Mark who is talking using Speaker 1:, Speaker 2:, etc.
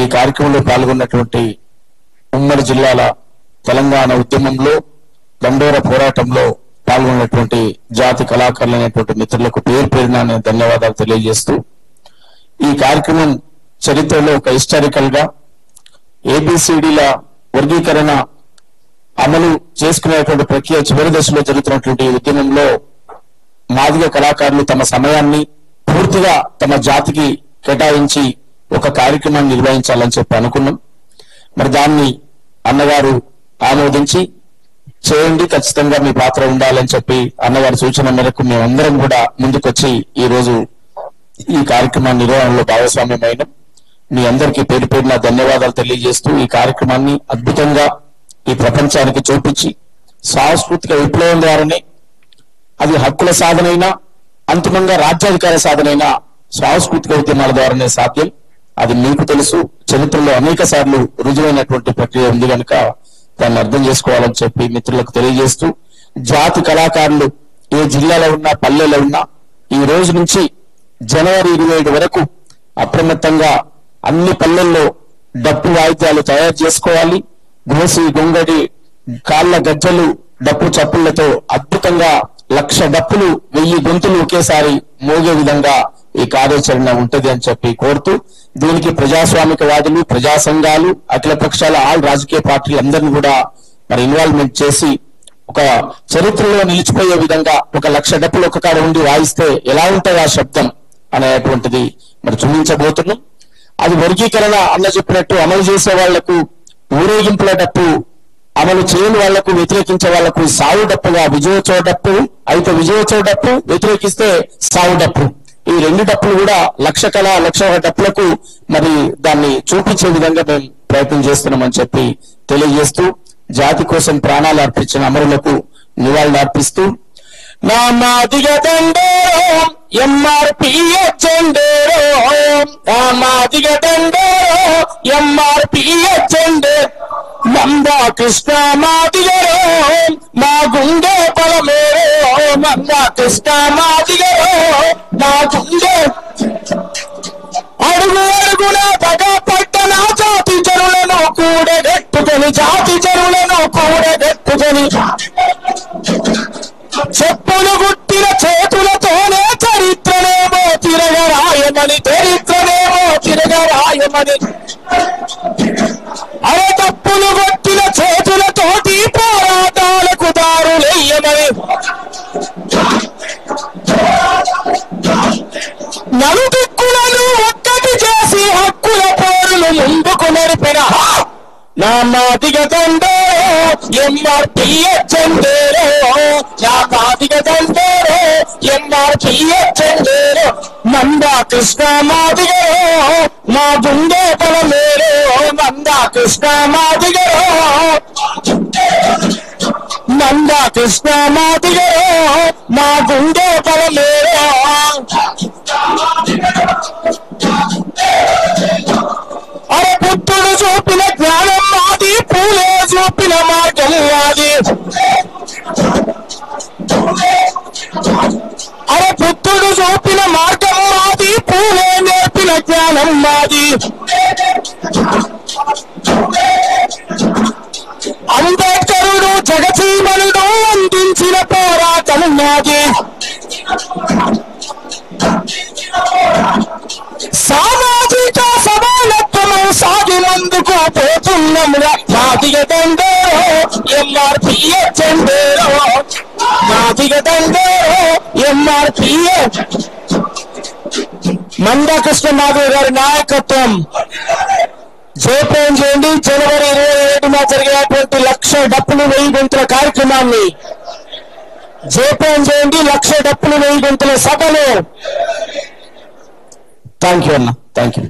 Speaker 1: ఈ కార్యక్రమంలో పాల్గొన్నటువంటి ఉమ్మడి జిల్లాల తెలంగాణ ఉద్యమంలో దండోర పోరాటంలో పాల్గొన్నటువంటి జాతి కళాకారులైనటువంటి మిత్రులకు పేరు పేరున నేను ధన్యవాదాలు తెలియజేస్తూ ఈ కార్యక్రమం చరిత్రలో ఒక హిస్టారికల్ గా ఏబిసిడిల వర్గీకరణ అమలు చేసుకునేటువంటి ప్రక్రియ చివరి దశలో జరుగుతున్నటువంటి ఉద్యమంలో మాదిగ కళాకారులు తమ సమయాన్ని పూర్తిగా తమ జాతికి కేటాయించి ఒక కార్యక్రమాన్ని నిర్వహించాలని చెప్పి అనుకున్నాం. మరి దాన్ని అన్నగారు ఆమోదించి చేయండి, ఖచ్చితంగా మీ పాత్ర ఉండాలని చెప్పి అన్నగారి సూచన మేరకు మేమందరం కూడా ముందుకొచ్చి ఈ రోజు ఈ కార్యక్రమ నిర్వహణలో భాగస్వామ్యమైన మీ అందరికీ పేరు పేరున ధన్యవాదాలు తెలియజేస్తూ ఈ కార్యక్రమాన్ని అద్భుతంగా ఈ ప్రపంచానికి చూపించి సాంస్కృతిక విప్లవం ద్వారానే అది హక్కుల సాధనైనా అంతిమంగా రాజ్యాధికార సాధనైనా సాంస్కృతిక ఉద్యమాల ద్వారానే సాధ్యం. అది మీకు తెలుసు, చరిత్రలో అనేక సార్లు రుజువైనటువంటి ప్రక్రియ ఉంది కనుక దాన్ని అర్థం చేసుకోవాలని చెప్పి మిత్రులకు తెలియజేస్తూ జాతి కళాకారులు ఏ జిల్లాలో ఉన్నా పల్లెలో ఉన్నా ఈ రోజు నుంచి జనవరి 27 వరకు అప్రమత్తంగా అన్ని పల్లెల్లో డప్పు వాయిద్యాలు తయారు చేసుకోవాలి. గోసి గొంగడి కాళ్ళ గజ్జలు డప్పు చప్పుళ్లతో అద్భుతంగా 1,00,000 డప్పులు 1000 గొంతులు ఒకేసారి మోగే విధంగా ఈ కార్యాచరణ ఉంటది అని చెప్పి కోరుతూ దీనికి ప్రజాస్వామికవాదులు, ప్రజా సంఘాలు, అఖిల పక్షాల ఆల్ రాజకీయ పార్టీలు అందరినీ కూడా మరి ఇన్వాల్వ్మెంట్ చేసి ఒక చరిత్రలో నిలిచిపోయే విధంగా 1,00,000 డప్పులు ఒక కాడ ఉండి వాయిస్తే ఎలా ఉంటుంది ఆ శబ్దం అనేటువంటిది మరి చూపించబోతున్నాం. అది వర్గీకరణ అన్న చెప్పినట్టు అమలు చేసే వాళ్లకు ఊరేగింపుల డప్పు, అమలు చేయని వాళ్లకు వ్యతిరేకించే వాళ్లకు సావు డప్పుగా విజయోత్సవ డప్పు అయితే విజయోత్సవ డప్పు, వ్యతిరేకిస్తే సావు డప్పు, ఈ 2 డప్పులు కూడా 1,00,000 డప్పులకు మరి దాన్ని చూపించే విధంగా మేము ప్రయత్నం చేస్తున్నామని చెప్పి తెలియజేస్తూ జాతి కోసం ప్రాణాలు అర్పించిన అమరులకు నివాళులు అర్పిస్తూ నా మాదిగ దండోరో ఎంఆర్పిఎస్ జెండేరో, నా మాదిగ దండోరో ఎంఆర్పిఎస్ జెండేరో, మందా కృష్ణ మాదిగరో మా గుండె బలమేరో, మందా కృష్ణ మాదిగరో మా గుండె అడుగు అడుగున పగపట్టన జాతి జనులను కూడగట్టుకొని, జాతి జనులను కూడగట్టుకొని చెప్పులు గుట్టిన చేతులతోనే చరిత్రనేమో తిరగరాయమని, చరిత్రనేమో తిరగరాయమని, అరే తప్పులు కొట్టిన చేతులతోటి పోరాటాలకు దారులెయ్యమని, నలుదిక్కులను ఒక్కటి చేసి హక్కుల పోరులు ముందుకు నడిపిన నా మాదిగ దండోరో ఎంఆర్పిఎస్ జెండేరో, నా మాదిగ దండోరో ఎంఆర్పిఎస్ జెండేరో, మందా కృష్ణ మాదిగరో మా గుండె బలమేరో, మందా కృష్ణ మాదిగరో, మందా కృష్ణ మాదిగరో మా గుండె బలమేరో. అరే పుత్రుడు చూపిన జ్ఞానం మాది, పూలే చూపిన మార్గం మాది, అరే పుత్రుడు చూపిన మార్గం మాది, పూలే నేర్పిన జ్ఞానం మాది, అంబేద్కరుడు జగజీవనుడు అందించిన పోరాటం మాది, సామాజిక సమానత్వము సాగి ముందుకు పోతున్నామురా మాదిగ దండోరో ఎంఆర్పిఎస్ జెండేరో, మాదిగ దండోరో ఎంఆర్పిఎస్. మందా కృష్ణ మాధవ్ గారి నాయకత్వం జయప్రదం చేయండి. జనవరి 27న జరిగేటువంటి 1,00,000 డప్పులు 1000 గొంతుల కార్యక్రమాన్ని జయప్రదం చేయండి. 1,00,000 డప్పులు 1000 గొంతుల సభలో. థ్యాంక్ యూ అన్న, థ్యాంక్ యూ.